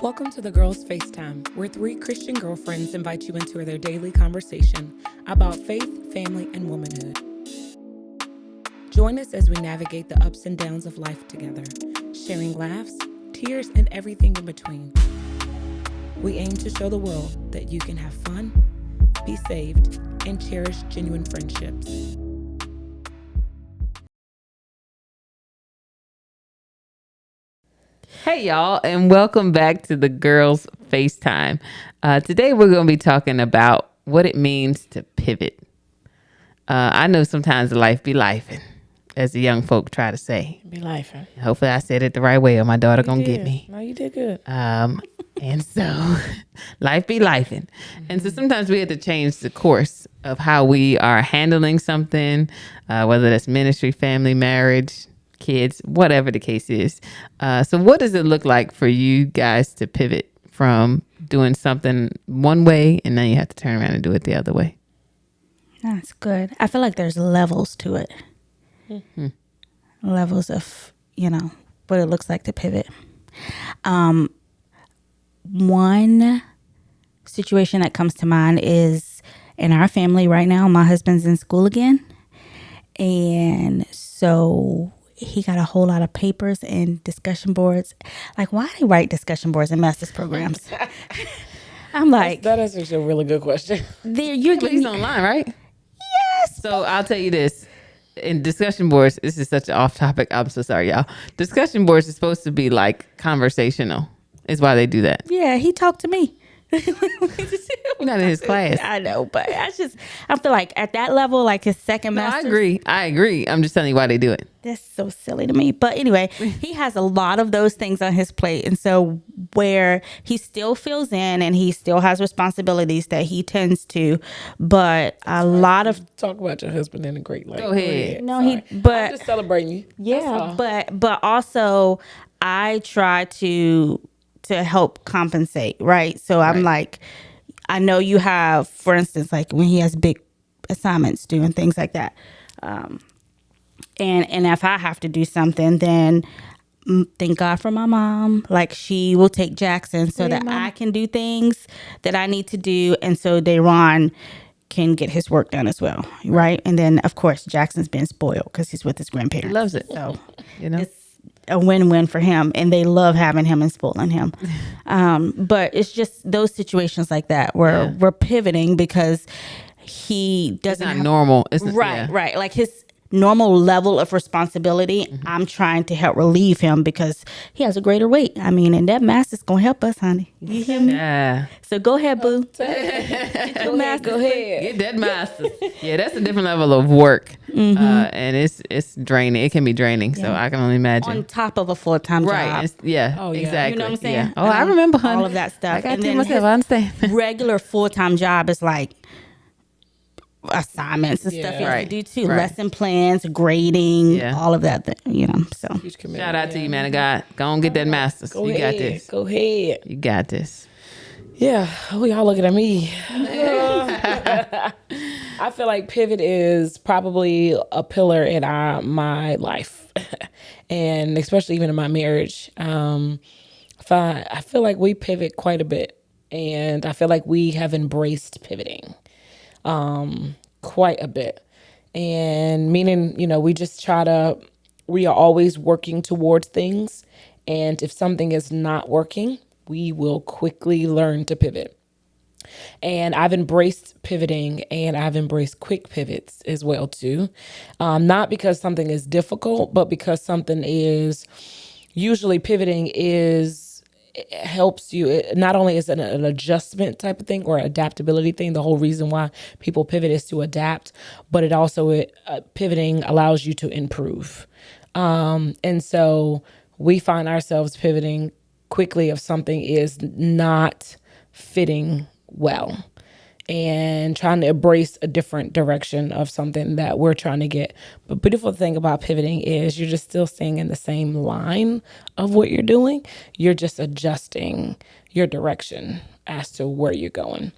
Welcome to the Girls FaceTime, where three Christian girlfriends invite you into their daily conversation about faith, family, and womanhood. Join us as we navigate the ups and downs of life together, sharing laughs, tears, and everything in between. We aim to show the world that you can have fun, be saved, and cherish genuine friendships. Hey, y'all, and welcome back to the Girls FaceTime. Today, we're going to be talking about what it means to pivot. I know sometimes life be lifing, as the young folk try to say. Be lifing. Hopefully, I said it the right way, or my daughter going to get me. No, you did good. And so, life be lifing. And so, sometimes we have to change the course of how we are handling something, whether that's ministry, family, marriage, kids, whatever the case is. So what does it look like for you guys to pivot from doing something one way and then you have to turn around and do it the other way? That's good. I feel like there's levels to it. Mm-hmm. Levels of, what it looks like to pivot. One situation that comes to mind is in our family right now, my husband's in school again. And so he got a whole lot of papers and discussion boards. Like, why do they write discussion boards in master's programs? I'm like, that is actually a really good question. You're But he's online, right? Yes. So I'll tell you this. In discussion boards, this is such an off topic. I'm so sorry, y'all. Discussion boards is supposed to be like conversational. Is why they do that. Yeah, he talked to me. You're not in his class. I know, but I feel like at that level, like his second No, master's. I agree. I'm just telling you why they do it. That's so silly to me. But anyway, he has a lot of those things on his plate. And so where he still fills in and he still has responsibilities that he tends to, but a lot of Talk about your husband in a great light. Go ahead. no, Sorry. but I'm just celebrating you. yeah, but also I try to help compensate, right? So I'm like, I know you have, for instance, like when he has big assignments due and things like that. And if I have to do something, then thank God for my mom. Like she will take Jackson so that I can do things that I need to do. And so Dayron can get his work done as well. Right. And then, of course, Jackson's been spoiled because he's with his grandparents. He loves it. So, It's a win-win for him, and they love having him and spoiling him. But it's just those situations like that where we're pivoting because he doesn't not normal. It's right. Like his normal level of responsibility, I'm trying to help relieve him because he has a greater weight. I mean, and that master's gonna help us, honey. You hear me? Yeah. So go ahead, boo. Go ahead. Get that master. Yeah, that's a different level of work, and it's draining. It can be draining. So I can only imagine. On top of a full-time Right. job. Oh, yeah. Exactly. You know what I'm saying? Yeah. Oh, I remember, honey. all of that stuff. I got And to then myself. I understand. regular full-time job is like assignments and stuff Yeah. you have Right. to do too. Right. Lesson plans, grading, Yeah. all of that. So Huge commitment. Shout out to you, man of God. Go on, get that master's. Go You ahead. got this. Go ahead. You got this. Yeah. Oh, y'all looking at me. I feel like pivot is probably a pillar in my life, and especially even in my marriage. I feel like we pivot quite a bit, and I feel like we have embraced pivoting quite a bit. And meaning, we are always working towards things. And if something is not working, we will quickly learn to pivot. And I've embraced pivoting, and I've embraced quick pivots as well too. Not because something is difficult, but because something is usually pivoting it helps you. It not only is it an adjustment type of thing or adaptability thing. The whole reason why people pivot is to adapt, but pivoting allows you to improve. And so we find ourselves pivoting quickly if something is not fitting well and trying to embrace a different direction of something that we're trying to get. But beautiful thing about pivoting is you're just still staying in the same line of what you're doing. You're just adjusting your direction as to where you're going.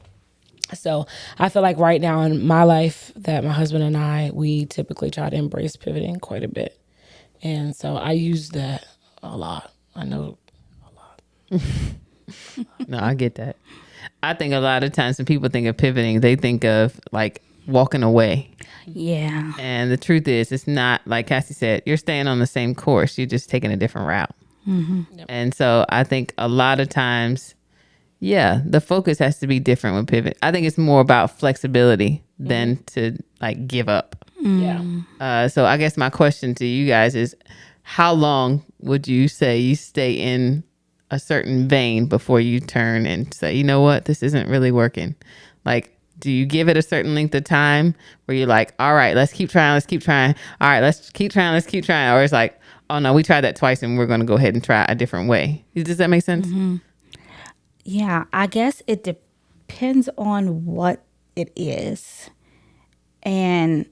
So I feel like right now in my life that my husband and I, we typically try to embrace pivoting quite a bit. And so I use that a lot. I know a lot. No, I get that. I think a lot of times when people think of pivoting, they think of like walking away. Yeah. And the truth is, it's not like Cassie said, you're staying on the same course. You're just taking a different route. Yep. And so I think a lot of times, yeah, the focus has to be different with pivot. I think it's more about flexibility than to like give up. Yeah. So I guess my question to you guys is, how long would you say you stay in a certain vein before you turn and say, you know what, this isn't really working? Like, do you give it a certain length of time where you're like, all right, let's keep trying. All right, let's keep trying. Or it's like, oh no, we tried that twice and we're going to go ahead and try a different way. Does that make sense? Yeah, I guess it depends on what it is. And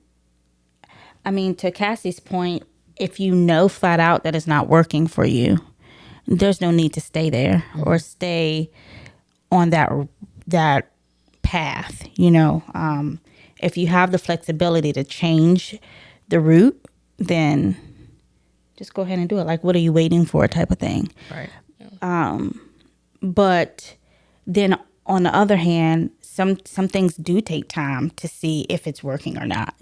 I mean, to Cassie's point, if you know flat out that it's not working for you, there's no need to stay there or stay on that path. If you have the flexibility to change the route, then just go ahead and do it. Like, what are you waiting for, type of thing. Right. But then on the other hand, some things do take time to see if it's working or not,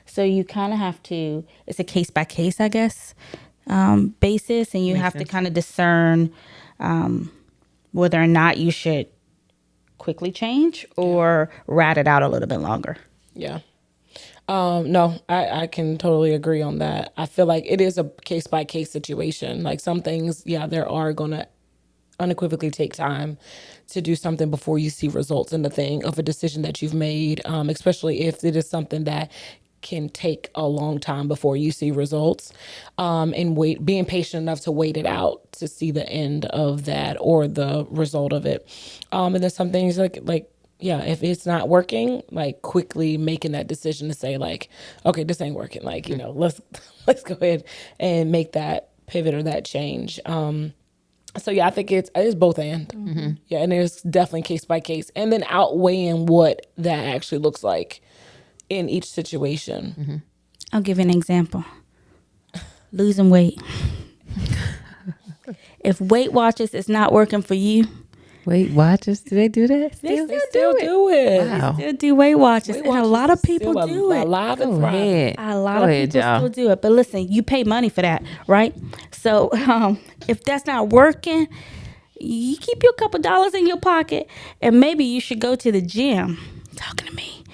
So you kind of have to, it's a case by case, I guess, basis. And you have to kind of discern whether or not you should quickly change or rat it out a little bit longer. Yeah. No, I can totally agree on that. I feel like it is a case by case situation. Like some things, yeah, there are going to unequivocally take time to do something before you see results in the thing of a decision that you've made, especially if it is something that can take a long time before you see results, and being patient enough to wait it out to see the end of that or the result of it. And there's some things like yeah, if it's not working, like quickly making that decision to say like, okay, this ain't working. Like, let's go ahead and make that pivot or that change. So yeah, I think it's both and. Yeah, and it's definitely case by case, and then outweighing what that actually looks like in each situation. I'll give you an example. Losing weight. If Weight Watchers is not working for you, Weight Watchers, do they do that? They still do it. Wow. still do Weight Watchers, and a Watchers lot of is people still do it. alive and Go thriving. ahead. A lot Go of ahead, people y'all. still do it, but listen, you pay money for that, right? So if that's not working, you keep your couple dollars in your pocket, and maybe you should go to the gym. Talking to me.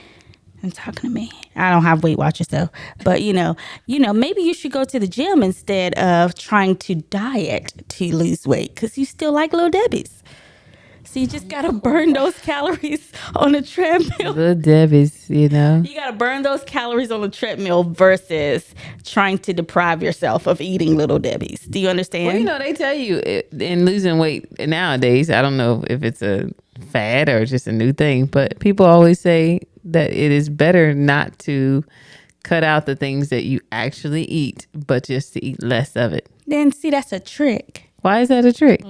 I don't have Weight Watchers though, but maybe you should go to the gym instead of trying to diet to lose weight, because you still like Little Debbie's. So you just gotta burn those calories on the treadmill. Little Debbie's, You gotta burn those calories on the treadmill versus trying to deprive yourself of eating Little Debbie's. Do you understand? Well, they tell you in losing weight nowadays, I don't know if it's a fad or just a new thing, but people always say that it is better not to cut out the things that you actually eat, but just to eat less of it. Then see, that's a trick. Why is that a trick?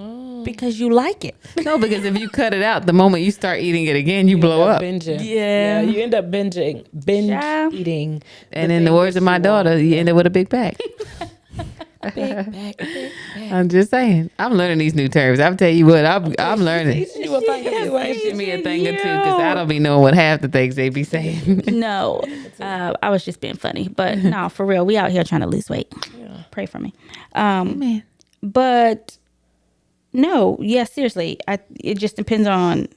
Because you like it. No, because if you cut it out, the moment you start eating it again, you blow up. Binging. Yeah. You end up binge Yeah. eating. And in the words of my daughter, you end up with a big back. Big back. I'm just saying. I'm learning these new terms. I'll tell you what, I'm learning. Teaching you a thing or two, ain't she? Give me a thing or two, because I don't be knowing what half the things they be saying. No, I was just being funny, but no, for real, we out here trying to lose weight. Yeah. Pray for me. Man. But no, yeah, seriously, it just depends on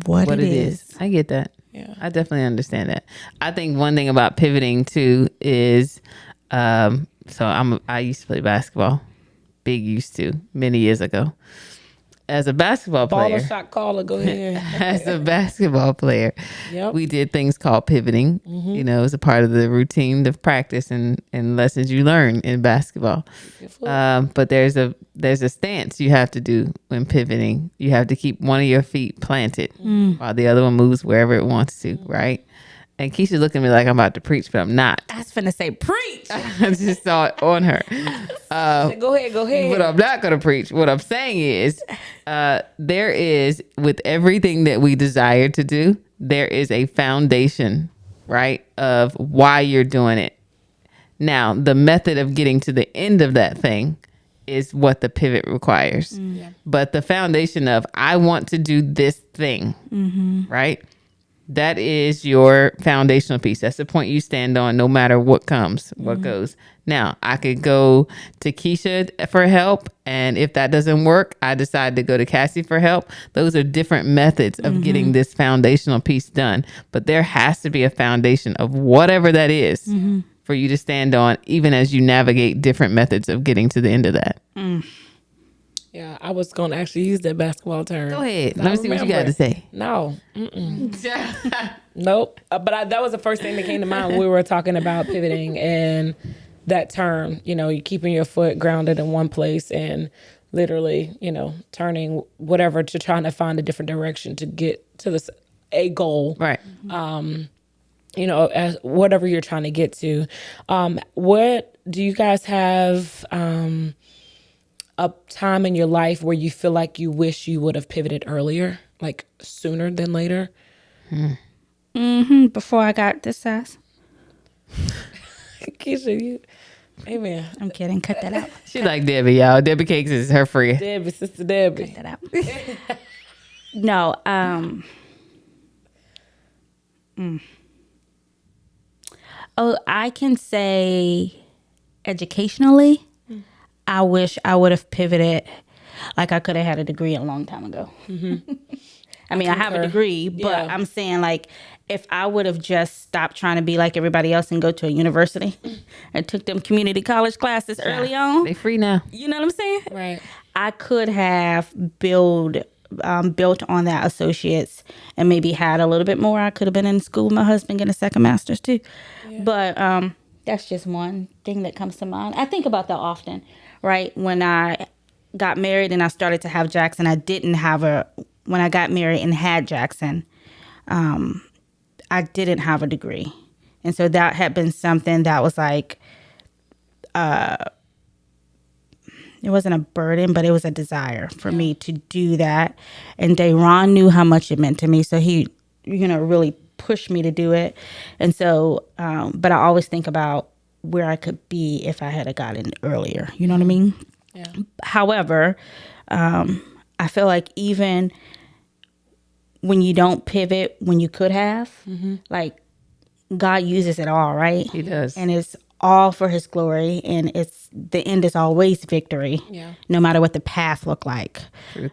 what it is. I get that. Yeah. I definitely understand that. I think one thing about pivoting too is, I used to play basketball, used to many years ago. As a basketball player, Baller shot caller, go ahead. as a basketball player, Yep. we did things called pivoting. It was a part of the routine, the practice, and lessons you learn in basketball. But there's a stance you have to do when pivoting. You have to keep one of your feet planted while the other one moves wherever it wants to, right? And Keisha's looking at me like I'm about to preach, but I'm not. I was finna say preach. I just saw it on her. Go ahead. But I'm not going to preach. What I'm saying is, there is, with everything that we desire to do, there is a foundation, right, of why you're doing it. Now, the method of getting to the end of that thing is what the pivot requires. But the foundation of I want to do this thing, right? That is your foundational piece. That's the point you stand on no matter what comes, what goes. Now, I could go to Keisha for help. And if that doesn't work, I decide to go to Cassie for help. Those are different methods of getting this foundational piece done. But there has to be a foundation of whatever that is for you to stand on, even as you navigate different methods of getting to the end of that. Yeah, I was going to actually use that basketball term. Go ahead. I Let me see what you got remember. to say. No. Nope. But that was the first thing that came to mind when we were talking about pivoting and that term. You know, you're keeping your foot grounded in one place and literally, you know, turning whatever to trying to find a different direction to get to a goal. Right. You know, as whatever you're trying to get to. What do you guys have a time in your life where you feel like you wish you would have pivoted earlier, like sooner than later? Before I got this size. Keisha, you, amen. I'm kidding. Cut that out. She like Debbie, y'all. Debbie Cakes is her friend. Debbie, Sister Debbie. Cut that out. No. Oh, I can say educationally, I wish I would have pivoted. Like I could have had a degree a long time ago. I mean, I have a degree, but Yeah. I'm saying like if I would have just stopped trying to be like everybody else and go to a university and took them community college classes early on, They free now. you know what I'm saying? Right. I could have built on that associates and maybe had a little bit more. I could have been in school with my husband, getting a second master's too. But that's just one thing that comes to mind. I think about that often, right? When I got married and I started to have Jackson, when I got married and had Jackson, I didn't have a degree. And so that had been something that was like, it wasn't a burden, but it was a desire for me to do that. And Dayron knew how much it meant to me. So he, really pushed me to do it. And so, but I always think about where I could be if I had gotten earlier. You know what I mean? Yeah. However, I feel like even when you don't pivot when you could have, like God uses it all, right? He does. And it's all for his glory, and the end is always victory, no matter what the path looked like.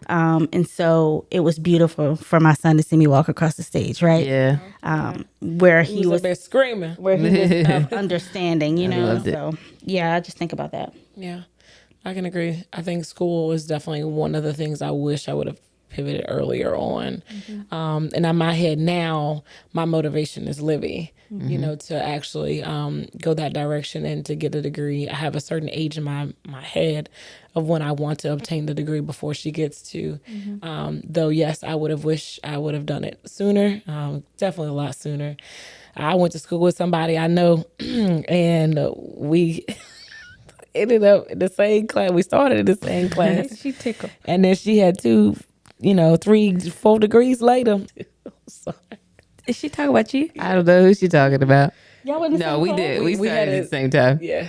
And so it was beautiful for my son to see me walk across the stage, right? Yeah. Where he He was was up there screaming. where he was of understanding, loved it. So yeah, I just think about that. Yeah, I can agree. I think school is definitely one of the things I wish I would have pivoted earlier on. And in my head now, my motivation is Livy, to actually go that direction and to get a degree. I have a certain age in my head of when I want to obtain the degree before she gets to. Though, yes, I would have wished I would have done it sooner, definitely a lot sooner. I went to school with somebody I know, and we ended up in the same class. We started in the same class. She tickled. And then she had 2, 3, 4 degrees later. Sorry. Is she talking about you? I don't know who she talking about. Y'all went to the No, same we class? did. We we had started at it- the same time. Yeah.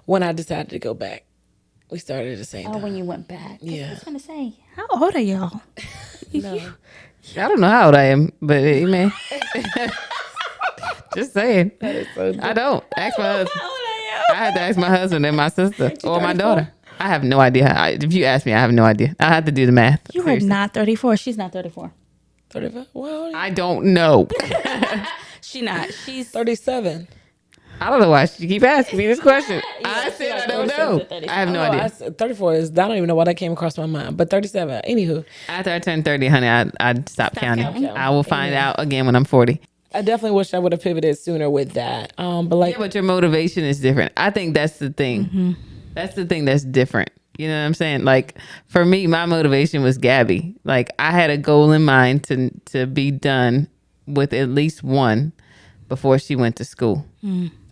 When I decided to go back, we started at the same Oh, time. when you went back. Yeah. I was going to say, how old are y'all? No. I don't know how old I am, but amen. Just saying. I don't. Ask my husband. I had to ask my husband and my sister or my daughter. I have no idea. If you ask me, I have no idea. I have to do the math. You are Seriously. not 34. She's not 34. 35? Well, I don't know. She not. She's 37. I don't know why she keep asking me this question. I said I don't know. I have no idea. 34 is, I don't even know why that came across my mind, but 37. Anywho, After I turn 30, honey, I stopped counting. counting. I will find out again when I'm 40. I definitely wish I would have pivoted sooner with that. But like, Yeah, but your motivation is different. I think that's the thing. That's the thing that's different. You know what I'm saying? Like for me, my motivation was Gabby. Like I had a goal in mind to be done with at least one before she went to school.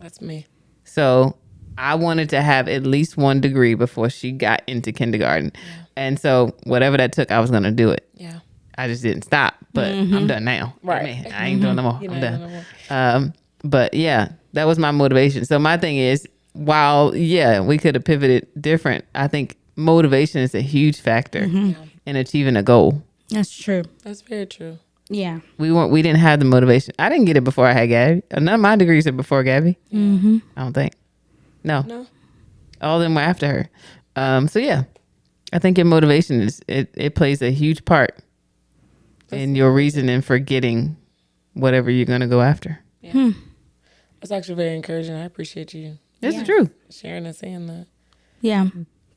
that's me. So I wanted to have at least one degree before she got into kindergarten. And so whatever that took, I was going to do it. Yeah. I just didn't stop, but I'm done now. Right. Amen. I ain't doing no more. You I'm know, done. no more. But yeah, that was my motivation. So my thing is, while, we could have pivoted different, I think motivation is a huge factor in achieving a goal. That's true. That's very true. Yeah. We didn't have the motivation. I didn't get it before I had Gabby. None of my degrees are before Gabby. I don't think. No. All of them were after her. So yeah, I think your motivation it plays a huge part in your reasoning for getting whatever you're going to go after. Yeah. That's actually very encouraging. I appreciate you That's the truth. sharing and saying that. Yeah.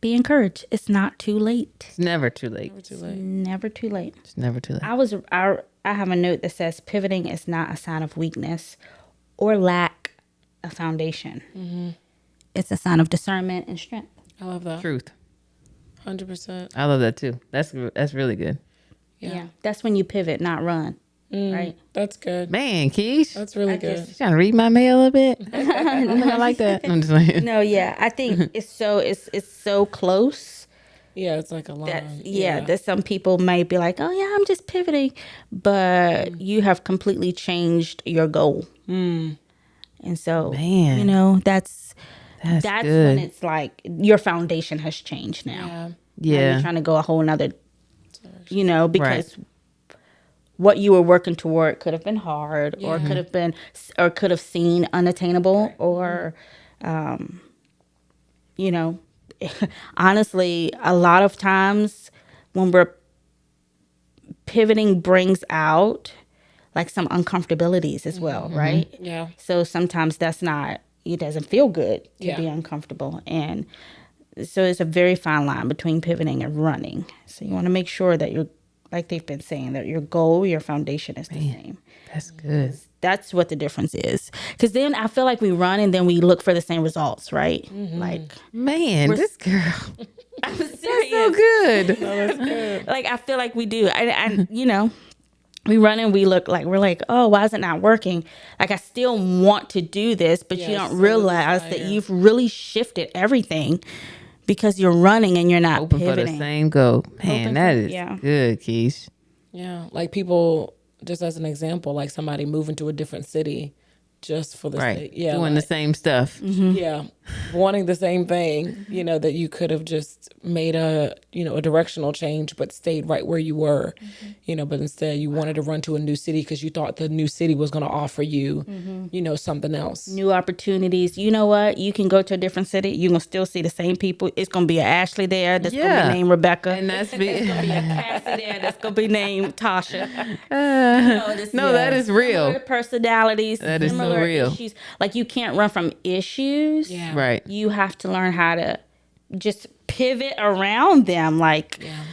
Be encouraged. It's not too late. It's never too late. Never too late. Never too late. It's never too late. I have a note that says pivoting is not a sign of weakness or lack of foundation. It's a sign of discernment and strength. I love that. Truth. 100%. I love that too. That's really good. Yeah. That's when you pivot, not run. Right? That's good. Man, Keish. That's really good. You trying to read my mail a bit? I think I like that. I'm just like, No, yeah. I think it's so close. Yeah, it's like a line. That some people might be like, oh yeah, I'm just pivoting, but you have completely changed your goal. And so, Man. you know, that's That's when good. it's like your foundation has changed now. Yeah. Now Yeah. you're trying to go a whole nother, you know, because what you were working toward could have been hard or could have seemed unattainable or, you know, honestly, a lot of times when we're pivoting brings out like some uncomfortabilities as well, right? Yeah. So sometimes it doesn't feel good to Yeah. be uncomfortable. And so it's a very fine line between pivoting and running. So you want to make sure that you're, like they've been saying, that your goal, your foundation is the same. That's good. That's what the difference is. Because then I feel like we run and then we look for the same results, right? Like, Man, this girl. I'm That's so serious. good. Like, I feel like we do. And you know, we run and we look like, we're like, oh, why is it not working? Like, I still want to do this, but you Yeah, don't still the realize that desire. you've really shifted everything because you're running and you're not Open for the pivoting. same goal. Man, Open that for- is yeah. good, Keish. Yeah. Like people, just as an example, like somebody moving to a different city just for the Right. sake. Yeah. Doing the like- same stuff. Yeah. Wanting the same thing, you know, that you could have just made a directional change, but stayed right where you were, you know, but instead you wanted to run to a new city because you thought the new city was going to offer you, you know, something else. New opportunities. You know what? You can go to a different city. You're going to still see the same people. It's going to be an Ashley there. That's going to Yeah. be named Rebecca. And that's There's going to be a Cassie there. That's going to be named Tasha. no, that is real. Similar personalities. That is so similar real. Issues. Like, you can't run from issues. Yeah. Right. You have to learn how to just pivot around them. Like, Yeah.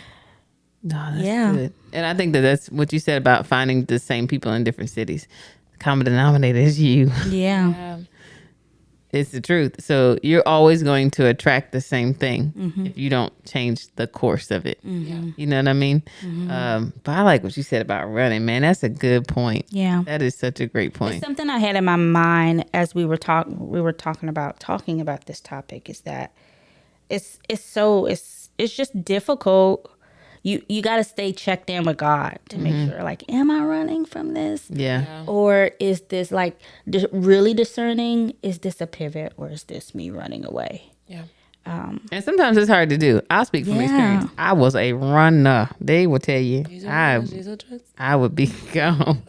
No, that's Yeah. good. And I think that's what you said about finding the same people in different cities. The common denominator is you. yeah. Yeah. It's the truth. So you're always going to attract the same thing if you don't change the course of it. You know what I mean? But I like what you said about running, man. That's a good point. Yeah. That is such a great point. It's something I had in my mind as we were talking about this topic is that it's just difficult. You got to stay checked in with God to make sure, like, am I running from this? Yeah. Or is this like really discerning? Is this a pivot or is this me running away? Yeah. And sometimes it's hard to do. I'll speak from Yeah. experience. I was a runner. They will tell you. Jesus. I would be gone.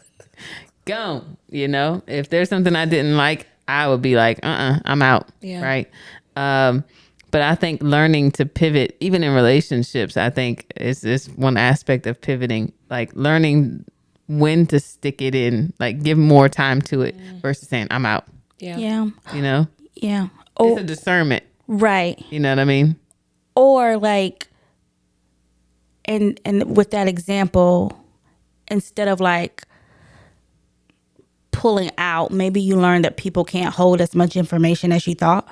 You know, if there's something I didn't like, I would be like, I'm out. Yeah. Right. But I think learning to pivot, even in relationships, I think is one aspect of pivoting, like learning when to stick it in, like give more time to it versus saying, I'm out, Yeah. Yeah. you know, Yeah. it's Oh, a discernment, right. you know what I mean? Or like, and with that example, instead of like pulling out, maybe you learn that people can't hold as much information as you thought.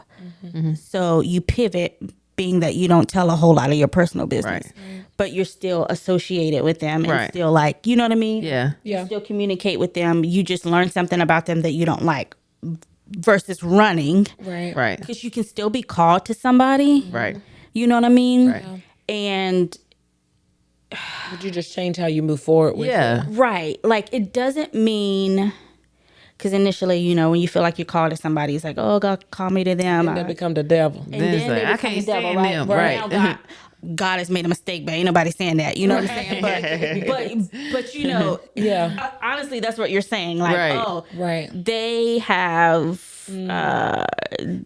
So you pivot, being that you don't tell a whole lot of your personal business, Right. but you're still associated with them and Right. still like, you know what I mean? Yeah. Yeah. You still communicate with them. You just learn something about them that you don't like versus running, Right. Right. because you can still be called to somebody. Right. You know what I mean? Right. And Would you just change how you move forward with Yeah. it? right, like it doesn't mean Because initially, you know, when you feel like you're called to somebody, it's like, oh, God called me to them. And they become the devil. And Then it's then like, they I become can't the devil, stand right? them, Now right. God has made a mistake, but ain't nobody saying that. You know what I'm saying? But you know, Yeah. honestly, that's what you're saying. Like, Right. oh, Right. they have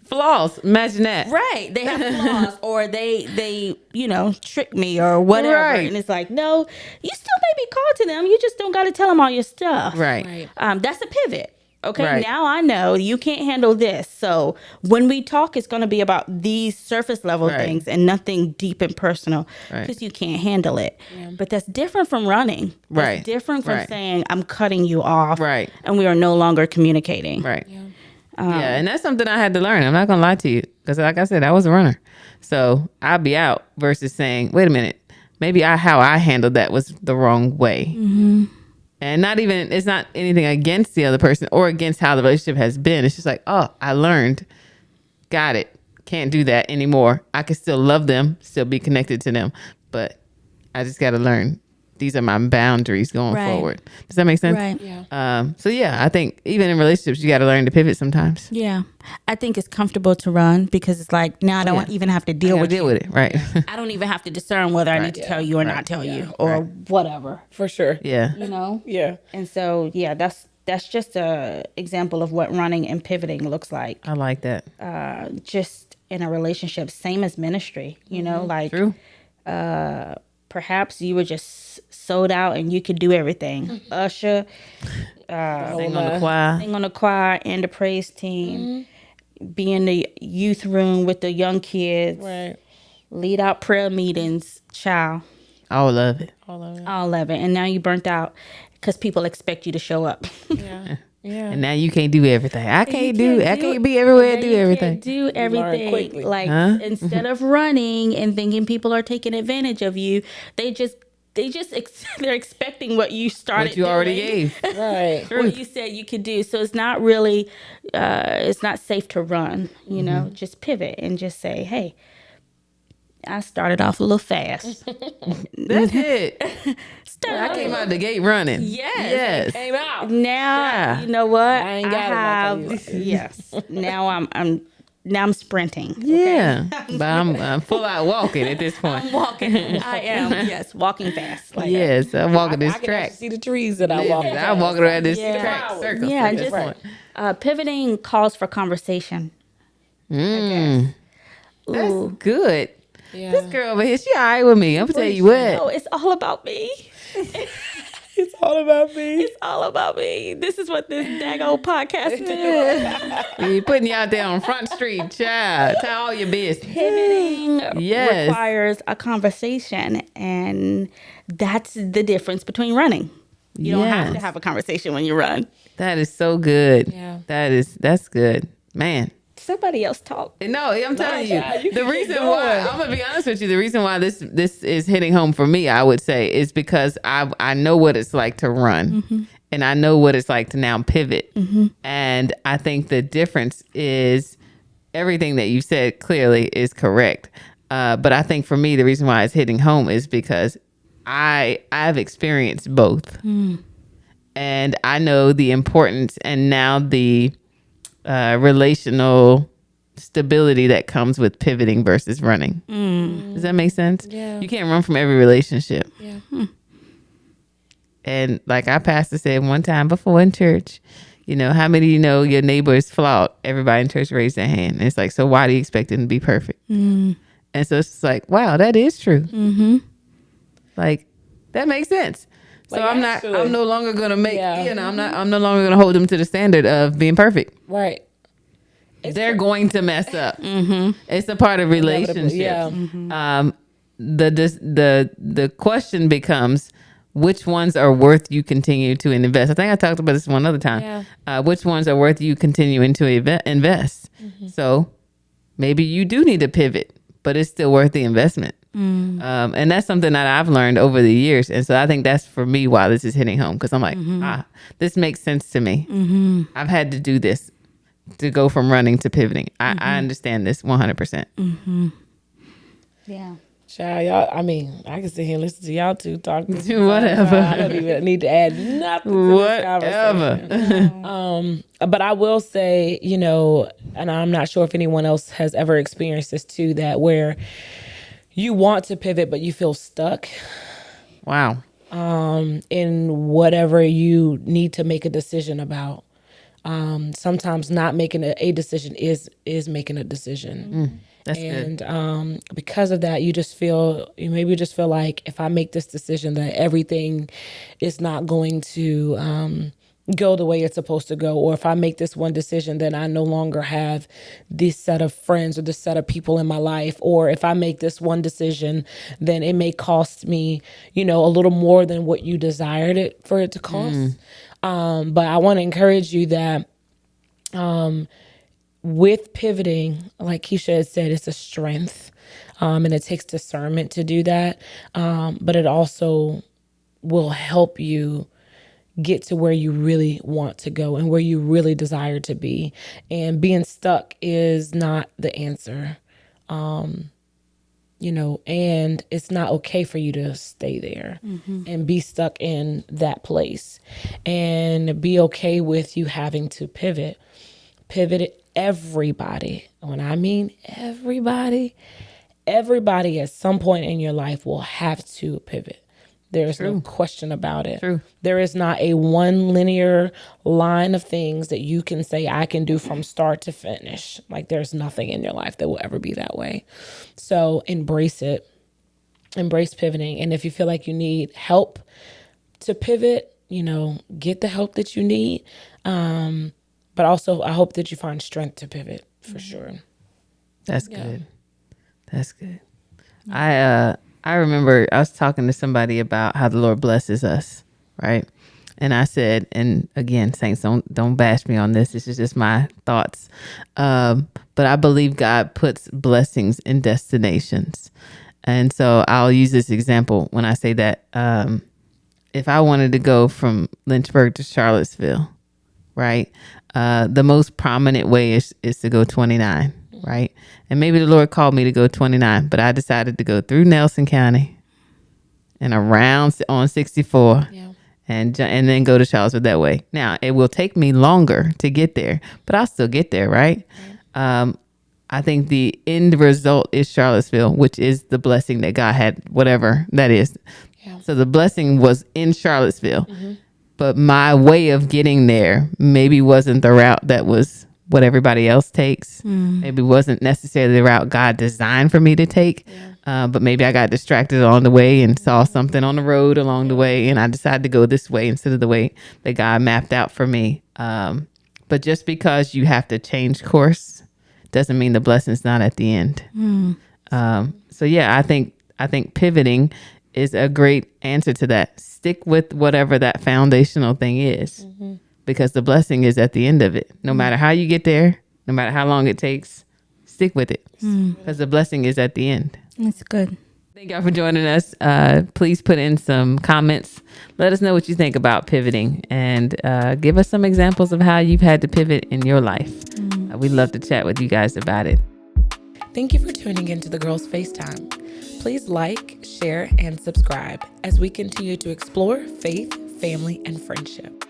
Flaws. Imagine that. right, they have flaws, or they you know trick me or whatever. Right. And it's like, no, you still may be called to them. You just don't got to tell them all your stuff. Right. Right. That's a pivot. Okay, Right. now I know you can't handle this. So when we talk, it's going to be about these surface level Right. things and nothing deep and personal Right. because you can't handle it. But that's different from running. That's Right. different from Right. saying, I'm cutting you off. Right. And we are no longer communicating. Right. Yeah, and that's something I had to learn. I'm not gonna lie to you, because like I said, I was a runner, so I'll be out versus saying, "Wait a minute, maybe how I handled that was the wrong way." And not even, it's not anything against the other person or against how the relationship has been. It's just like, oh, I learned, got it, can't do that anymore. I can still love them, still be connected to them, but I just got to learn. These are my boundaries going Right. forward. Does that make sense? Right. Yeah. So yeah, I think even in relationships, you got to learn to pivot sometimes. Yeah. I think it's comfortable to run because it's like, now I don't Yeah. even have to I deal gotta with deal you. with it, right? I don't even have to discern whether I need to tell you or not tell you or whatever, For sure. Yeah. you know? Yeah. And so, yeah, that's just a example of what running and pivoting looks like. I like that. Just in a relationship, same as ministry, you know, like True. perhaps you were just sold out and you could do everything. Usher, Sing on the choir. sing on the choir and the praise team, be in the youth room with the young kids, Right. lead out prayer meetings, child, All of it. All of it. all of it. And now you burnt out because people expect you to show up. Yeah. Yeah. And now you can't do everything. I can't can't be everywhere and Now do you everything. can't do learn everything. quickly. Like Huh? instead of running and thinking people are taking advantage of you, they're expecting what you started What you already doing. gave. Right. What you said you could do. So it's not really it's not safe to run, you know. Just pivot and just say, hey, I started off a little fast. That's it. I came out the gate running. Yes. Came out. Now Yeah. you know what? I ain't got it like I have used to. yes. Now I'm sprinting. Yeah. But I'm full out walking at this point. I'm walking. I am, yes, walking fast. Like Yes. I'm walking this I can track. actually see the trees that I walk. I'm walking around this Yeah. track circle. Yeah, at and this just point. pivoting calls for conversation. That's Ooh. good. Yeah. This girl over here, she all right with me. I'm gonna tell you what. Oh, it's all about me. It's all about me. It's all about me. This is what this daggone podcast do. You putting you out there on Front Street, child. Tell all your business. Pivoting Yes. requires a conversation, and that's the difference between running. You don't have to Yes. have a conversation when you run. That is so good. Yeah. That's good. Man. Somebody else talk. No, I'm telling child, you the can reason keep why going. I'm gonna be honest with you, the reason why this is hitting home for me, I would say, is because I know what it's like to run, and I know what it's like to now pivot, and I think the difference is everything that you said clearly is correct, but I think for me the reason why it's hitting home is because I've experienced both, and I know the importance and now the relational stability that comes with pivoting versus running. Does that make sense? Yeah. You can't run from every relationship. Yeah. And like our pastor said one time before in church, you know, how many of you know your neighbor is flawed? Everybody in church raised their hand. And it's like, so why do you expect them to be perfect? And so it's just like, wow, that is true. Like, that makes sense. So Like, I'm actually, no longer gonna make, yeah. you know, I'm no longer gonna hold them to the standard of being perfect. Right. They're going to mess up. It's a part of relationships. Yeah. The question becomes, which ones are worth you continue to invest? I think I talked about this one other time. Which ones are worth you continuing to invest? So maybe you do need to pivot, but it's still worth the investment. And that's something that I've learned over the years. And so I think that's for me why this is hitting home, because I'm like, this makes sense to me. I've had to do this to go from running to pivoting. I understand this 100%. Yeah. Child, y'all, I mean, I can sit here and listen to y'all two talk. Whatever. I don't even need to add nothing to this conversation. Whatever. But I will say, you know, and I'm not sure if anyone else has ever experienced this too, that where you want to pivot, but you feel stuck Wow. in whatever you need to make a decision about. Sometimes not making a decision is making a decision. That's good. And because of that, you maybe just feel like if I make this decision that everything is not going to go the way it's supposed to go, or if I make this one decision, then I no longer have this set of friends or this set of people in my life, or if I make this one decision, then it may cost me, you know, a little more than what you desired it for it to cost. But I want to encourage you that with pivoting, like Keisha had said, it's a strength, and it takes discernment to do that. But it also will help you get to where you really want to go and where you really desire to be. And being stuck is not the answer, you know, and it's not okay for you to stay there and be stuck in that place, and be okay with you having to pivot. Everybody, when I mean everybody at some point in your life will have to pivot. There's no question about it. True. There is not a one linear line of things that you can say I can do from start to finish. Like, there's nothing in your life that will ever be that way. So embrace it. Embrace pivoting. And if you feel like you need help to pivot, you know, get the help that you need. But also, I hope that you find strength to pivot for sure. That's good. That's good. I remember I was talking to somebody about how the Lord blesses us, right? And I said, and again, saints, don't bash me on this. This is just my thoughts. But I believe God puts blessings in destinations. And so I'll use this example when I say that. If I wanted to go from Lynchburg to Charlottesville, right? The most prominent way is to go 29, right? And maybe the Lord called me to go 29, but I decided to go through Nelson County and around on 64 and then go to Charlottesville that way. Now, it will take me longer to get there, but I'll still get there, right? I think the end result is Charlottesville, which is the blessing that God had, whatever that is. Yeah. So the blessing was in Charlottesville. But my way of getting there maybe wasn't the route that was what everybody else takes. Maybe wasn't necessarily the route God designed for me to take. But maybe I got distracted along the way and saw something on the road along the way, and I decided to go this way instead of the way that God mapped out for me. But just because you have to change course doesn't mean the blessing's not at the end. So yeah, I think pivoting is a great answer to that. Stick with whatever that foundational thing is, because the blessing is at the end of it. No matter how you get there, no matter how long it takes, stick with it, because the blessing is at the end. That's good. Thank y'all for joining us. Please put in some comments. Let us know what you think about pivoting, and give us some examples of how you've had to pivot in your life. We'd love to chat with you guys about it. Thank you for tuning into the Girls FaceTime. Please like, share, and subscribe as we continue to explore faith, family, and friendship.